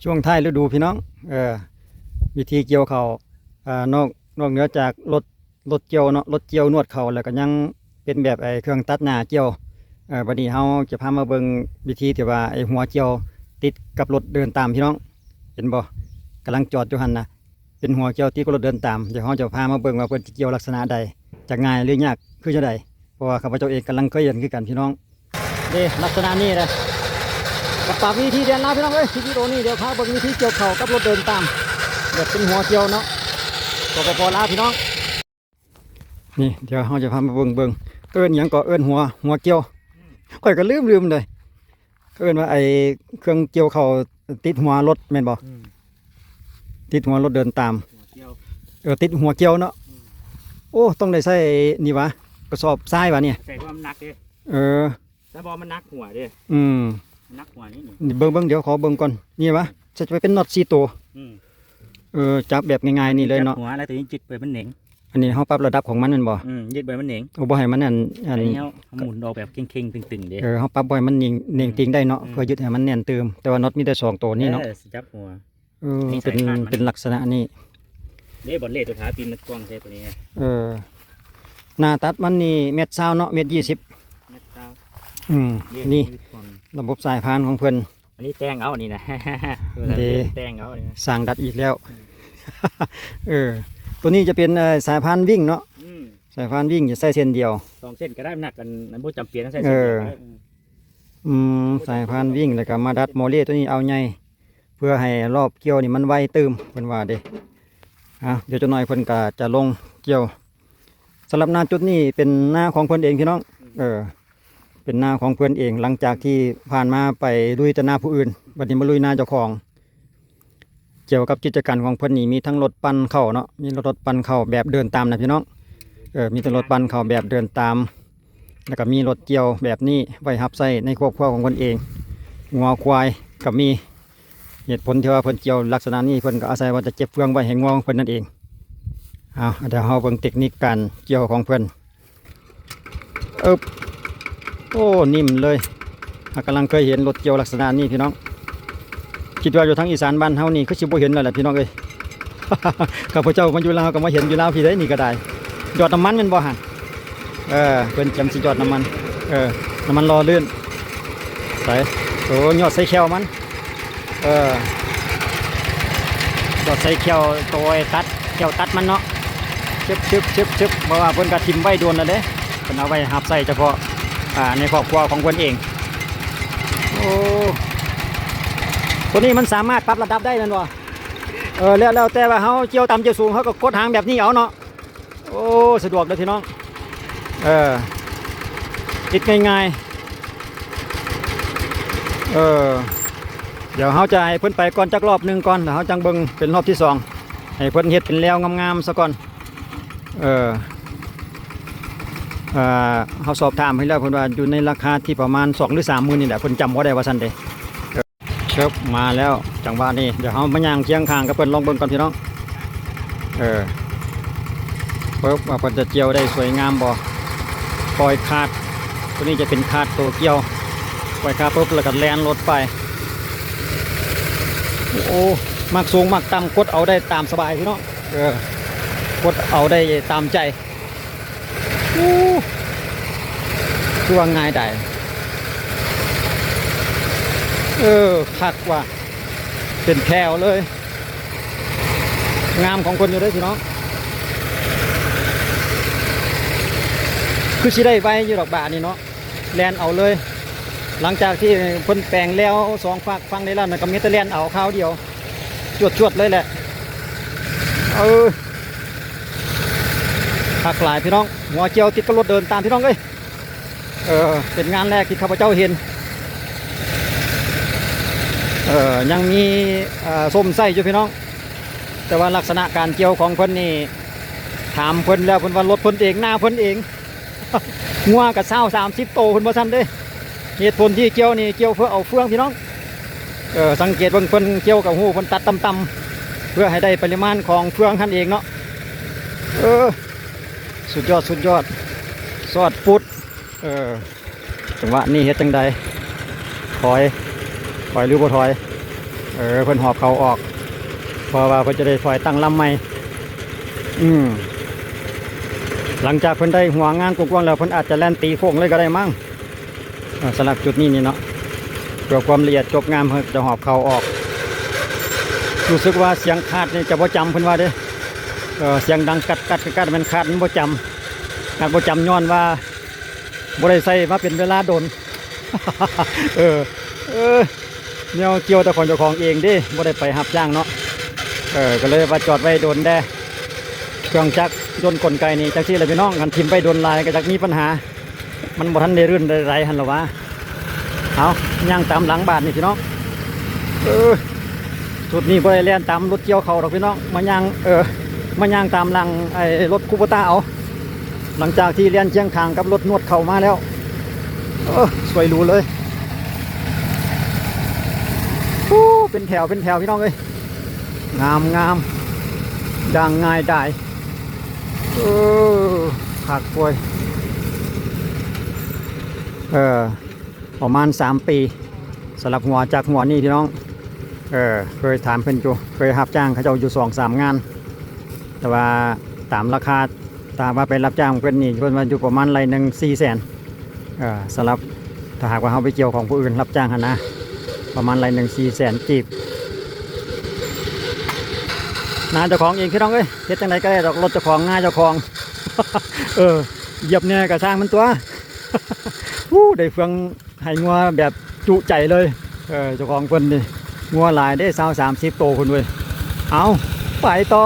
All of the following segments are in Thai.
ช่วงท้ายฤดูพี่น้องวิธีเกี่ยวเขานอกเหนือจากรถเกี่ยวเนาะรถเกี่ยวนวดเขาแล้วก็ยังเป็นแบบไอ้เครื่องตัดหญ้าเกี่ยววันนี้เฮาจะพามาเบิ่งวิธีที่ว่าไอ้หัวเกี่ยวติดกับรถเดินตามพี่น้องเห็นบ่กำลังจอดอยู่หั่นนะเป็นหัวเกี่ยวติดกับรถเดินตามเดี๋ยวเฮาจะพามาเบิ่งว่าเพิ่นสิเกี่ยวลักษณะใดจะง่ายหรือยากคือจังไดเพราะว่าข้าพเจ้าเองกำลังเคยเห็นคือกันพี่น้องเด้ลักษณะนี้เลยกับปากวิธีเดินแล้วพี่น้องเอ้ยวิธีโดนี่เดี๋ยวพาเบิ่งวิธีเกี่ยวเข่ากับรถเดินตามแบบเป็นหัวเกี่ยวเนาะก็พอลาพี่น้องนี่เดี๋ยวเราจะพามาเบิ่งเอิ้นหยังก็เอิ้นหัวเกี่ยวค่อยก็ลืมเลยเอิ้นว่าไอ้เครื่องเกี่ยวเข่าติดหัวรถแม่นบ่ติดหัวรถเดินตามติดหัวเกี่ยวเนาะโอ้ต้องได้ใส่นี่วะกระสอบทรายวะเนี่ยใส่ว่ามันนักดิแต่บอมันนักหัวดินักหัวนี่เบิ่งเดี๋ยวขอเบิ่งก่อนนี่วะจะไปเป็นน็อต4ตัวจับแบบง่ายๆนี่เลยเนาะหัวอะไรตัวนี้จิตไปมันเหน่งอันนี้เขาปรับระดับของมันนั่นบ่ยึดไปมันเหน่งโอ้บ่ให้มันอันนี้เขาหมุนออกแบบเข่งๆตึงๆเด้เขาปรับบ่ให้มันเน่งติงได้เนาะเพื่อยึดให้มันแน่นเติมแต่ว่าน็อตมีแต่2ตัวนี่เนาะจับหัวเป็นลักษณะนี้เด้บอลเล่ตัวท้าปีนมันกว้างใช่ตัวนี้หน้าตัดมันนี่1.20 เนาะ1.20 เมตรนี่ระบบสายพานของเพิ่นอันนี้แตงเอาอันนี้นะแตงเอาสั่งดัดอีกแล้วตัวนี้จะเป็นสายพานวิ่งเนาะสายพานวิ่งจะใส่เส้นเดียว2 เส้นก็ได้หนักกันนั้นบ่จำเป็นต้องใส่เส้นเดียวสายพานวิ่งแล้วก็มาดัดโมเลตัวนี้เอาไงเพื่อให้รอบเกี่ยวนี่มันไวเติมเพิ่นว่าเด้เดี๋ยวจะหน่อยเพิ่นก็จะลงเกี่ยวสำหรับหน้าจุดนี้เป็นหน้าของเพิ่นเองพี่น้องเป็นหน้าของเพิ่นเองหลังจากที่ผ่านมาไปลุยแต่หน้าผู้อื่นบัดนี้มาลุยหน้าเจ้าของเกี่ยวกับกิจการของเพิ่นนี่มีทั้งรถปั่นเข้าเนาะมีรถปั่นเข้าแบบเดินตามนะพี่น้องมีทั้งรถปั่นเข้าแบบเดินตามแล้วก็มีรถเกี่ยวแบบนี้ไว้รับใช้ในครอบครัวของเพิ่นเองงัวควายก็มีเหตุผลที่ว่าเพิ่นเกี่ยวลักษณะนี้เพิ่นก็อาศัยว่าจะเจ็บเฟืองไว้ให้งัวของเพิ่นนั่นเองเดี๋ยวเราเบิ่งเทคนิคการเกี่ยวของเพิ่นโอ้นิ่มเลยกำลังเคยเห็นรถเกี่ยวลักษณะนี้พี่น้องคิดว่าอยู่ทางอีสานบ้านเฮานี่คือสิบ่เห็นแล้วแหละพี่น้องเอ้ย ข้าพเจ้ามาอยู่ลาวก็มาเห็นอยู่ลาวพี่ได้นี่ก็ได้หยอดน้ำมันเป็นบ่ฮะเพิ่นจำสิหยอดน้ำมันน้ำมันรอลื่นใส่โอ้หยอดใส่แควมันหยอดใส่แควตัวตัดแควตัดมันเนาะชึบเพราะว่าเพิ่นก็ทิ่มไว้โดนแล้วเด้เพิ่นเอาไว้หับใส่เฉพาะในครอบครัวของเพิ่นเองโอ้ตัวนี้มันสามารถปรับระดับได้นั่นวะแล้วแต่ว่าเขาเกี่ยวต่ำเกี่ยวสูงเขาก็กดหางแบบนี้เอาเนาะโอ้สะดวกเลยพี่น้องติดง่ายๆเดี๋ยวเขาจะให้เพิ่นไปก่อนจักรอบหนึ่งก่อนแล้วเขาจังเบิ่งเป็นรอบที่2ให้เพิ่นเฮ็ดเป็นแล้วงามๆซะก่อนเขาสอบถามให้แล้วเพิ่นว่าอยู่ในราคาที่ประมาณ2 หรือ 3 หมื่นนี่แหละเพิ่นจำบ่ได้ว่าซั่นเด้มาแล้วจังหวะนี้เดี๋ยวเรามาย่างเคียงข้างกับเพิ่นลองเบิ่งก่อนพี่น้องปุ๊บว่าเพิ่นจะเกี่ยวได้สวยงามบ่ปล่อยคาดตัวนี้จะเป็นคาดตัวเกี่ยวปล่อยคาดปุ๊บแล้วก็แล่นรถไปโอ้มักสูงมักต่ำกดเอาได้ตามสบายพี่น้องกดเอาได้ตามใจคือว่าง่ายได้คักว่าเป็นแถวเลยงามของคนอยู่ด้วยพี่น้องคือสิได้ไว้อยู่ดอกบานี่เนาะแลนเอาเลยหลังจากที่คนแปลงแล้ว2 ฝากฟังได้แล้วนะก็มีแต่แลนเอาข้าวเดียวจวดเลยแหละคักหลายพี่น้องหัวเจียวติดกับรถเดินตามพี่น้องเลยเป็นงานแรกที่ข้าพเจ้าเห็นยังมีส้มไส้อยู่พี่น้องแต่ว่าลักษณะการเกี่ยวของเพิ่นนี่ถามเพิ่นแล้วเพิ่นว่ารถเพิ่นเองหน้าเพิ่นเอง งัวกับ30 โตเพิ่นบ่ทันเด้เหตุผลที่เกี่ยวนี่เกี่ยวเพื่อเอาเฟืองพี่น้องสังเกตเพิ่นเกี่ยวกับหูเพิ่นตัดต่ำๆเพื่อให้ได้ปริมาณของเฟืองท่านเองเนาะสุดยอดสอดฟุตจังหวะนี้เฮ็ดจังใดถอยหรือบ่ถอย เพิ่นหอบเขาออกเพราะว่าเพิ่นจะได้ถอยตั้งลำใหม่หลังจากเพิ่นได้หัวงานกว้างๆแล้วเพิ่นอาจจะแล่นตีโค้งเลยก็ได้มั้งสำหรับจุดนี้นี่เนาะเพื่อความละเอียดจบงามเพิ่นจะหอบเขาออกรู้สึกว่าเสียงคาดนี่จะบ่จำเพิ่นว่าเด้เสียงดังกัดมันคาดมันบ่จำย้อนว่าบ่ได้ใส่มาเป็นเวลาโดน แนวเกี่ยวแต่ของเจ้าของเองดิบ่ได้ไปหับจ้างเนาะก็เลยว่าจอดไว้โดนแด่เครื่องจักรยนต์กลไกนี่จักที่อะไรพี่น้องกันทิมไปโดนลายก็จักมีปัญหามันบ่ทันได้รื่นได้ไรหันหรอวะเอาย่างตามหลังบ้านนี่พี่น้องจุดนี้บ่ได้แล่นตามรถเกี่ยวเขาดอกพี่น้องมาย่างตามหลังไอ้รถคูโบต้าเอาหลังจากที่เลียนเชียงคางกับรถนวดเข่ามาแล้วสวยหรูเลยเป็นแถวพี่น้องเอ้ยงามดังง่ายได้ผักป่วยประมาณ3 ปีสำหรับหัวจากหัวนี่พี่น้องเคยถามเพิ่นอยู่เคยรับจ้างเขาเจ้าอยู่2-3 งานแต่ว่าตามราคาตามว่าไปรับจ้างเพิ่นนี่เพิ่นว่าอยู่ประมาณไรหนึ่ง400,000สำหรับถ้าหากว่าเขาไปเกี่ยวของผู้อื่นรับจ้างนะประมาณไรหนึ่ง400,000 จีบนาเจ้าของเองพี่น้องเอ้ยเฮ็ดจังไดก็ได้ดอกรถเจ้าของงานเจ้าของ เหยียบเนี่ยกระช่างมันตัว ได้เฟืองให้งัวแบบจุใจเลยเจ้าของเพิ่นนี่งัวหลายได้20-30 โตคนเว้ยเอาไปต่อ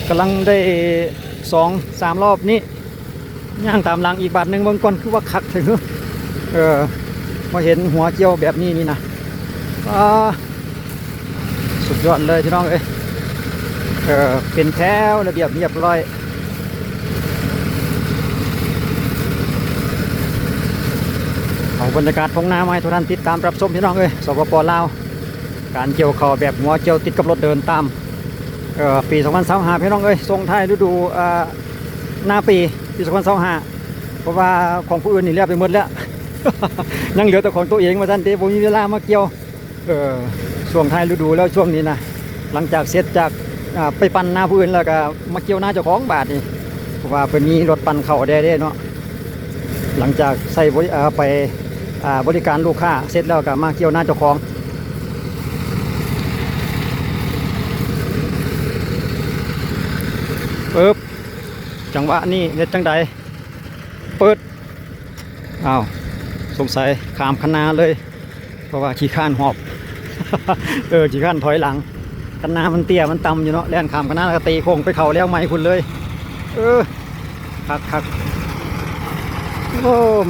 กำลังได้2-3 รอบนี้ย่างตามหลังอีกบาทหนึ่งเบิ่งก่อนคือว่าคักถึงมาเห็นหัวเกี่ยวแบบนี้นี่นะสุดยอดเลยพี่น้องเอ้ยเป็นแถวระเบียบเรียบร้อยเอาบรรยากาศท้องนามาให้ทุกท่านติดตามรับชมพี่น้องเอ้ยสปป.ลาวการเกี่ยวข้าวแบบหัวเกี่ยวติดกับรถเดินตามปี2025พี่น้องเอ้ยส่งท้ายฤดูหน้าปี2025เพราะว่าของผู้อื่นนี่เรียบไปหมดแล้ว ยังเหลือแต่ของตัวเองมาท่านเดี๋ยวผมมีเวลามาเกี่ยวช่วงท้ายฤดูแล้วช่วงนี้นะหลังจากเสร็จจากไปปั่นหน้าผู้อื่นแล้วก็มาเกี่ยวหน้าเจ้าของบาทนี่เพราะว่าเพิ่นมีรถปั่นเข่าได้เนาะหลังจากใส่ไปบริการลูกค้าเสร็จแล้วก็มาเกี่ยวหน้าเจ้าของจังหวะนี้เน็ตจังใดเปิดสงสัยขามคณาเลยเพราะว่าขี้ข้านหอบ ขี้ข้านถอยหลังคณามันเตี้ยมันต่ำอยู่เนาะแล่นขามคณาแล้วก็ตีโค้งไปเข่าแล้วไหมคุณเลยคัก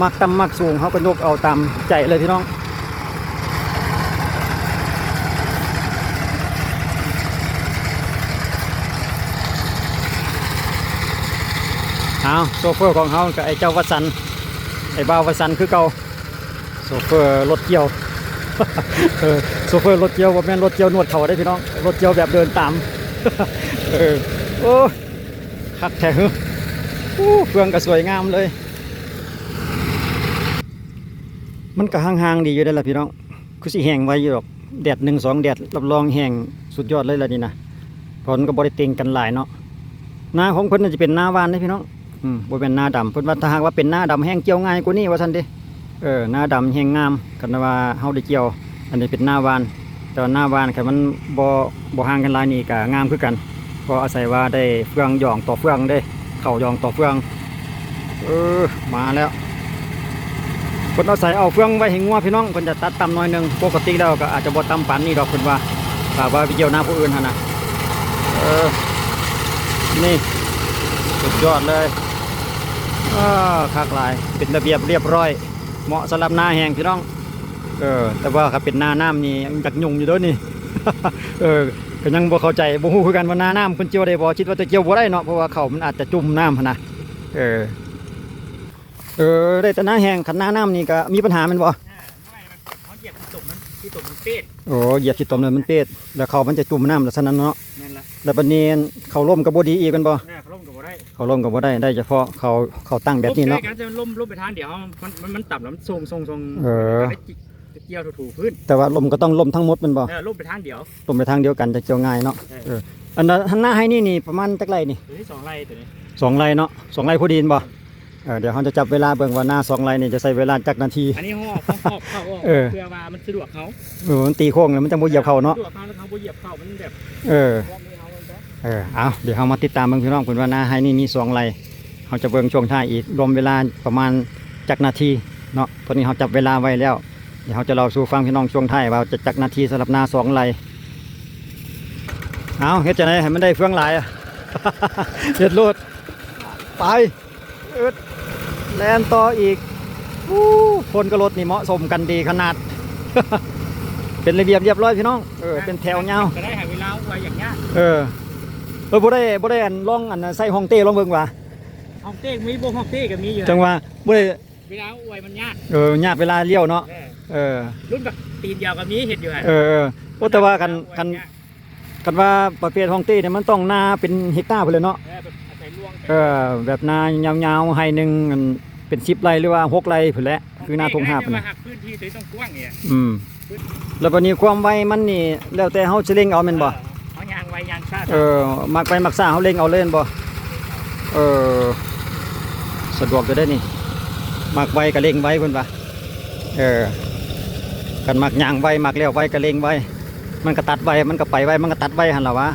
มักต่ำมักสูงเขาก็ยกเอาตามใจเลยพี่น้องโซเฟอร์ของเขากับไอ้เจ้าวัสันไอ้บ่าววัสันคือเก่าโซเฟอร์รถเกี่ยว โซเฟอร์รถเกี่ยวว่าแม่นรถเกี่ยวนวดเขาได้พี่น้องรถเกี่ยวแบบเดินตาม คักแท้เฟืองก็สวยงามเลยมันก็ห่างๆดีอยู่ได้ละพี่น้องคือสิแห้งไว้อยู่หรอกแดด1-2 แดดรับรองแห้งสุดยอดเลยละนี่นะผลก็บริเต็งกันหลายเนาะหน้าของเพิ่นน่าจะเป็นหน้าวานนะพี่น้องบ่เป็นหน้าดำเพิ่นว่าถ้าหากว่าเป็นหน้าดำแห้งเกี่ยวง่ายกว่านี้ว่าซั่นเด้หน้าดำแห้งงามกันว่าเฮาได้เกี่ยวอันนี้เป็นหน้าวานแต่หน้าวานคันมันบ่ห่างกันหลายนี่ก็งามคือกันเพราะอาศัยว่าได้เฟืองหย่องต่อเฟืองได้เข้าหย่องต่อเฟืองมาแล้วเพิ่นอาศัยเอาเฟืองไว้ให้งัวพี่น้องเพิ่นจะตัดต่ำหน่อยนึงปกติแล้วก็อาจจะบ่ต่ำปานนี้ดอกเพิ่นว่าถ้าว่าไปเกี่ยวหน้าผู้อื่นหั่นน่ะนี่สุดยอดเลยคักหลายเป็นระเบียบเรียบร้อยเหมาะสำหรับหน้าแห้งพี่น้องแต่ว่าถ้าเป็นหน้าน้ำนี่อยากยุ่งอยู่ด้วยนี่ ก็ยังบ่เข้าใจบ่ฮู้คือกันว่าหน้าน้ำเพิ่นเกี่ยวได้บ่คิดว่าจะเกี่ยวบ่ได้เนาะเพราะว่าเขามันอาจจะจุ่มน้ำหั่นนะได้แต่หน้าแห้งคันหน้าน้ำนี่ก็มีปัญหามันบ่เขาเหยียบที่ตุ่มมันเป็ดเหยียบที่ตุ่มเลยมันเป็ดแล้วเขามันจะจุ่มน้ำลักษณะนั้นเนาะนั่นแหละแล้วบัดนี้เขาล่มก็บ่ดีอีกกันบ่เขาล่มก็บ่ได้ได้เฉพาะเขาตั้งแบบนี้เนาะการจะล่มไปทางเดียวมันต่ำแล้วมันทรง เกี่ยวถูพื้น แต่ว่าลมก็ต้องลมทั้งหมดแมันบ่ ลมไปทางเดียว ลมไปทางเดียวกันจะเกี่ยวง่ายเนาะอันนั้นหน้าให้นี่ประมาณจักไรนี่ ตัวนี้2 ไร่ตัวนี้ 2 ไร่เนาะ2 ไร่พอดีนบ่เดี๋ยวเขาจะจับเวลาเบิ่งว่าหน้า2 ไร่นี่จะใช้เวลาจักนาที อันนี้ห่อเข้าออกเพื่อว่ามันสะดวกเขา มันตีโค้งแล้วมันจะบ่เหยียบเขาเนาะ สะดวกเขาแล้วเขาบ่เหยียบเขามันแบบ เอาเดี๋ยวเรามาติดตามเบิ่งพี่น้องเพิ่นว่าหน้าให้นี่มี2 ไร่เขาจะเบิ่งช่วงท้ายอีกรวมเวลาประมาณจักนาทีเนาะตอนนี้เขาจับเวลาไว้แล้วเดี๋ยวเขาจะเล่าสู่ฟังพี่น้องช่วงท้ายว่าจะจักนาทีสำหรับหน้า2 ไร่เอาเฮ็ดจังได๋ให้มันได้เฟืองหลายอะ เฮ็ดโลดไปแล่นต่ออีกคนกับรถนี่เหมาะสมกันดีขนาด เป็นระเบียบเรียบร้อยพี่น้องเป็นแถวยาว จะได้หาเวลาไว้อย่างเงี้ย บ่ได้อันลองอันใส่ห้องเต้ลองเบิ่งว่า ห้องเต้มีบ่ห้องเต้ก็มีอยู่ จังว่าบ่ได้ เวลาไว้มันยาก ยากเวลาเลี้ยวเนาะรุ่นแบบตีนยาวก็มีเห็ดอยู่ฮะแต่ว่ากันว่าประเภทห้องเต้เนี่ยมันต้องนาเป็นเฮกตาร์พุ่นเลยเนาะแบบนายาวๆให้นึงเป็น10 ไร่หรือว่า6 ไร่พุ่นแหละคือนาทงหาบ นะ นะ พื้นที่ต้องกว้างเนี่ย แล้วบัดนี้ความไวมันนี่แล้วแต่เฮาสิเร่งเอาแม่นบ่ เอายางไว้ยางซ่ามักไปมักซ่าเฮาเร่งเอาเล่นบ่สะดวกจะได้นี่มักไวก็เร่งไว้เพิ่นว่ากันมักย่างไวมักเลี้ยวไวก็เร่งไวมันก็ตัดไวมันก็ไปไวมันก็ตัดไวหั่นล่ะวะ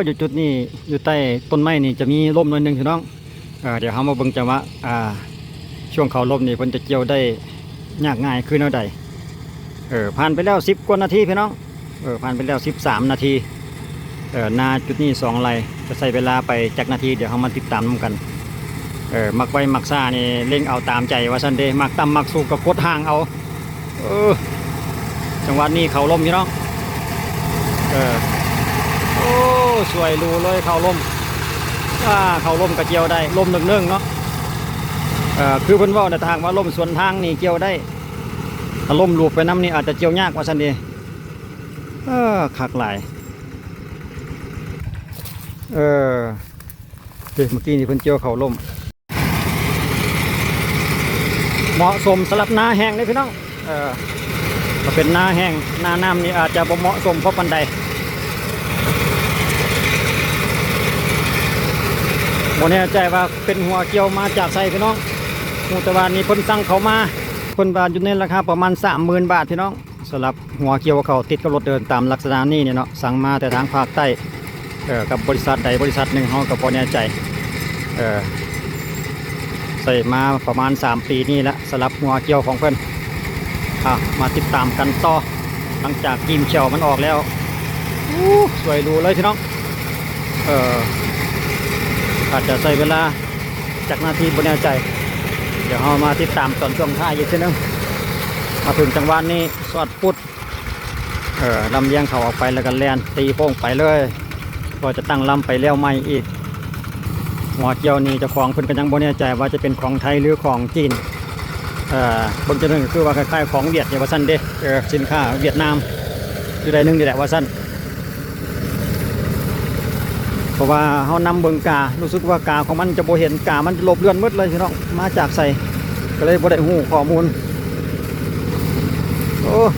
อยู่จุดนี้อยู่ใต้ต้นไม้นี่จะมีร่มหน่อยนึงพี่น้องเดี๋ยวเฮามาเบิ่งจังว่าช่วงเขาร่มนี่เพิ่นจะเกี่ยวได้ยากง่ายคือแนวใดผ่านไปแล้ว10 กว่านาทีพี่น้องผ่านไปแล้ว13 นาทีนาจุดนี้2 ไร่จะใช้เวลาไปจักนาทีเดี๋ยวเฮามาติดตามนำกันมักไวมักซ่านี่เร่งเอาตามใจว่าซั่นเด้มักต่ำมักสูงก็กดห่างเอาจังหวะนี้เขาร่มพี่น้องสวยรูเลยเขาร่มเขาร่มก็เกี่ยวได้ร่มเนื่องๆเนาะคือเพิ่นเว้าในทางว่าร่มสวนทางนี่เกี่ยวได้ถ้าร่มลูบไปน้ำนี่อาจจะเกี่ยวยากว่าซั่นเด้คักหลายเมื่อกี้นี่เพิ่นเกี่ยวเขาร่มเหมาะสมสำหรับนาแห้งเลยพี่น้องถ้าเป็นนาแห้งนาน้ำนี่อาจจะบ่เหมาะสมเพราะปานใดบ่แน่ใจว่าเป็นหัวเกี่ยวมาจากไสพี่น้องมูตะวันนี้เพิ่นสั่งเขามาเพิ่นว่าอยู่ในราคาประมาณ 30,000 บาทพี่น้องสำหรับหัวเกี่ยวเขาติดกับรถเดินตามลักษณะนี้เนี่ยเนาะสั่งมาแต่ทางภาคใต้กับบริษัทใดบริษัทหนึ่งเฮาก็บ่แน่ใจใส่มาประมาณ3 ปีนี่แล้วสำหรับหัวเกี่ยวของเพิ่นมาติดตามกันต่อหลังจากกิมเขียวมันออกแล้วสวยดูเลยพี่น้องอาจจะใช้เวลาจากนาทีบนแนวใจเดี๋ยวเรามาติดตามตอนช่วงท้ายอีกทีนึงมาถึงจังหวะนี้สอดปุดลำเลียงเขาออกไปแล้วก็แล่นตีโป้งไปเลยก็จะตั้งลำไปเลี้ยวใหม่อีกหัวเกี่ยวนี่เจ้าของเพิ่นก็ยังบ่แน่ใจว่าจะเป็นของไทยหรือของจีนบางจุดนึงคือว่าคล้ายๆของเวียดอย่างว่าซั่นเด้สินค้าเวียดนามอยู่ใดนึงนี่แหละว่าซั่นเพราะว่าเขานำเบิ่งการู้สึกว่ากาของมันจะบ่เห็นกามันจะลบเลือนหมดเลยพี่น้องมาจากใส่ก็เลยบ่ได้ฮู้ข้อมูล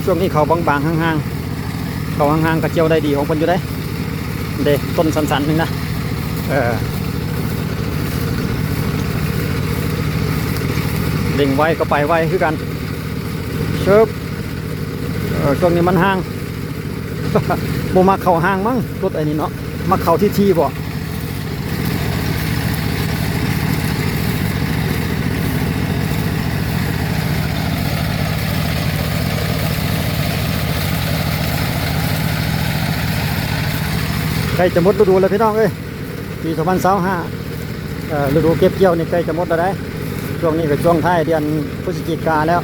ช่วงนี้เขาบางๆห่างๆเขาห่างๆก็เจียวได้ดีของเพิ่นอยู่ได้เด้ต้นสันๆนึงนะเร่งไวก็ไปไวคือกันเชิบช่วงนี้มันห่าง บ่มาเข้าห่างมั้งรถไอ้นี่เนาะมาเข้าที่บ่ใกล้จะหมดฤดูแล้วพี่น้องเอ้ยปี2025ฤดูเก็บเกี่ยวนี่ใกล้จะหมดแล้วได้ช่วงนี้ก็ช่วงท้ายเดือนพฤศจิกาแล้ว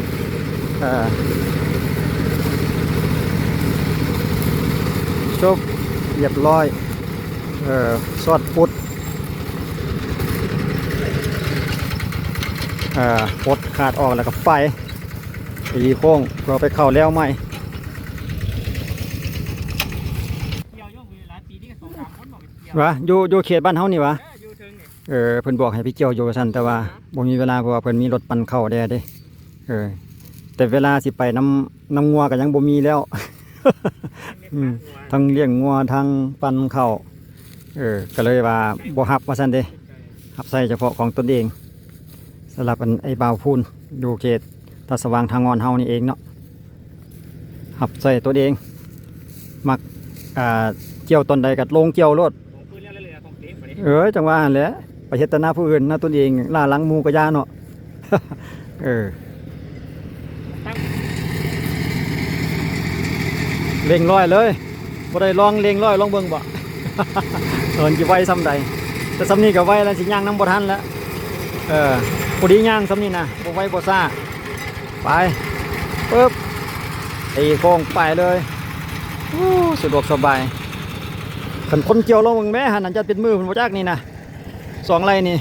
จบเรียบร้อยสอดปุดปลดขาดออกแล้วก็ไปตีโค้งเราไปเข้าแล้วไหมวะอยู่เขตบ้านเฮานี่วะ เพิ่นบอกให้ไปเกี่ยวอยู่ซั่นแต่ว่าบ่มีเวลาเพราะว่าเพิ่นมีรถปั่นเข้าแด่เด้แต่เวลาสิไปน้ำงัวก็ยังบ่มีแล้ว ทั้งเลี้ยงงัวทั้งปั่นเข้าก็เลยว่าบ่ฮับว่าซั่นเด้ฮับใส่เฉพาะของตนเองสำหรับไอ้บ่าวพูนอยู่เขตตาสว่างทางงอนเฮานี่เองเนาะฮับใส่ตัวเองมักเกี่ยวต้นใดก็ลงเกี่ยวโลด ของปืนแล้วเลยของเต็มบัดนี้ จังว่าหั่นแหละไปเฮ็ดแต่หน้าผู้อื่นหน้าตนเองล่าหลังหมู่ก็ย่าเนาะ เร่งร้อยเลยบ่ได้ลองเร่งร้อยลองเบิ่งบ่ เอิ้นสิไวซ้ำใดแต่ซ้ำนี้ก็ไวแล้วสิย่างนำบ่ทันแล้วพอดีย่างซ้ำนี้นะบ่ไวบ่ซ่าไปปึ๊บตีโค้งไปเลยสะดวกสบายคันคนเกี่ยวลงเบิ่งแม่หั่นนั่นจะเป็นมือเพิ่นบ่จักนี่นะ2 ไร่นี่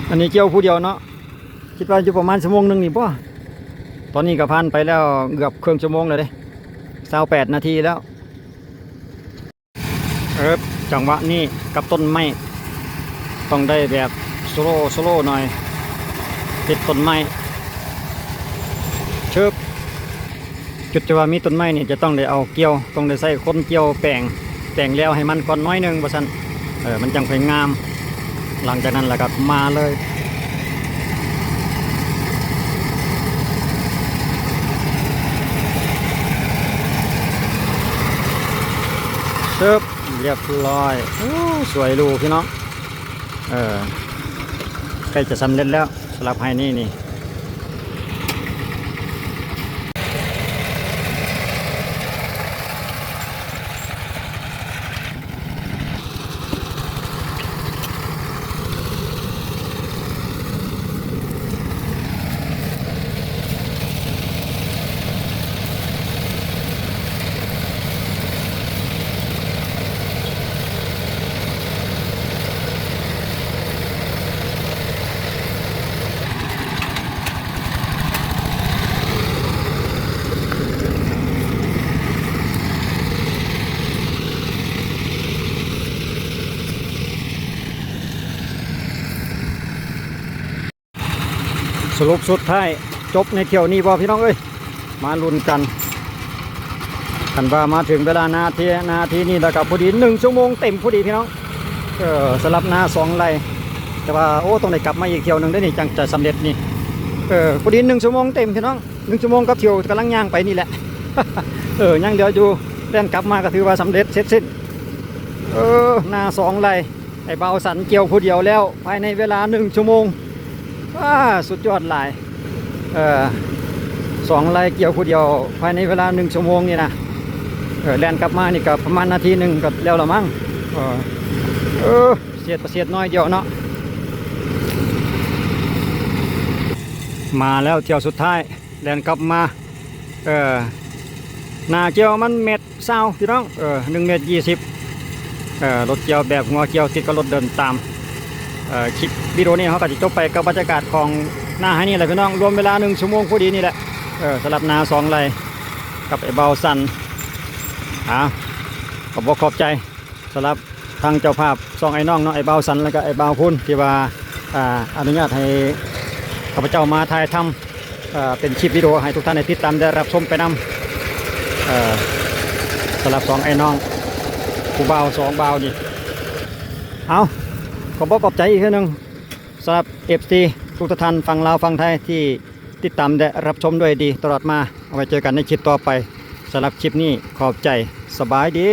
อันนี้เกี่ยวผู้เดียวเนาะคิดว่าอยู่ประมาณชั่วโมงนึงนี่บ่ตอนนี้ก็ผ่านไปแล้วเกือบครึ่งชั่วโมงแล้วเด้28 นาทีแล้วจังหวะนี้กับต้นไม้ต้องได้แบบโซโล่หน่อยติดต้นไม้เชิบจุดจะว่ามีต้นไม้นี่จะต้องได้เอาเกี่ยวต้องได้ใส่คนเกี่ยวแปลงแล้วให้มันก่อนน้อยหนึงว่าซั่นมันจังสวยงามหลังจากนั้นแล้วก็มาเลยเชิบเรียบร้อยสวยดูพี่น้องใกล้จะสำเร็จแล้วสำหรับไฮนี่ สรุปสุดท้ายจบในเที่ยวนี้บ่พี่น้องเอ้ยมาลุ้นกันว่ามาถึงเวลานาทีนี้แล้วกับพอดี1 ชั่วโมงเต็มพอดีพี่น้องสลับนา2 ไร่แต่ว่าโอ้ต้องได้กลับมาอีกเที่ยวหนึ่งได้นี่จังจะสำเร็จนี่พอดี1 ชั่วโมงเต็มพี่น้อง1 ชั่วโมงกับเที่ยวกำลังย่างไปนี่แหละ ยังเหลืออยู่เดินกลับมาก็ถือว่าสำเร็จเสร็จสิ้นนา2 ไร่ไอ้เบาสันเกี่ยวผู้เดียวแล้วภายในเวลา1 ชั่วโมงสุดยอดหลาย2 ไร่เกี่ยวผู้เดียวภายในเวลา1 ชั่วโมงนี่นะแล่นกลับมานี่ก็ประมาณนาทีหนึ่งก็แล้วละมั้งเสียดน้อยเดียวเนาะมาแล้วเที่ยวสุดท้ายแล่นกลับมาหน้าเกี่ยวมันเม็ดเศร้าพี่น้อง1 เมตร 20รถเกี่ยวแบบหัวเกี่ยวติดกับรถเดินตามคลิปวิดีโอนี้เขาก็จะจบไปกับบรรยากาศของหน้าให้นี่แหละพี่น้องรวมเวลา1 ชั่วโมงพอดีนี่แหละสำหรับนา2 ไร่กับไอ้เบาสันขอบใจสำหรับทางเจ้าภาพ2 ไอ้น้องเนาะไอ้เบาสันแล้วก็ไอ้เบาพุ่นที่ว่าอนุญาตให้ข้าพเจ้ามาถ่ายทำเป็นคลิปวิดีโอให้ทุกท่านได้ติดตามได้รับชมไปนำสำหรับ2 ไอ้น้องผู้เบา2 เบานี่ขอบใจอีกทีหนึ่งสำหรับ FC ทุกท่านฝั่งลาวฝั่งไทยที่ติดตามและรับชมด้วยดีตลอดมาเอาไว้เจอกันในคลิปต่อไปสำหรับคลิปนี้ขอบใจสบายดี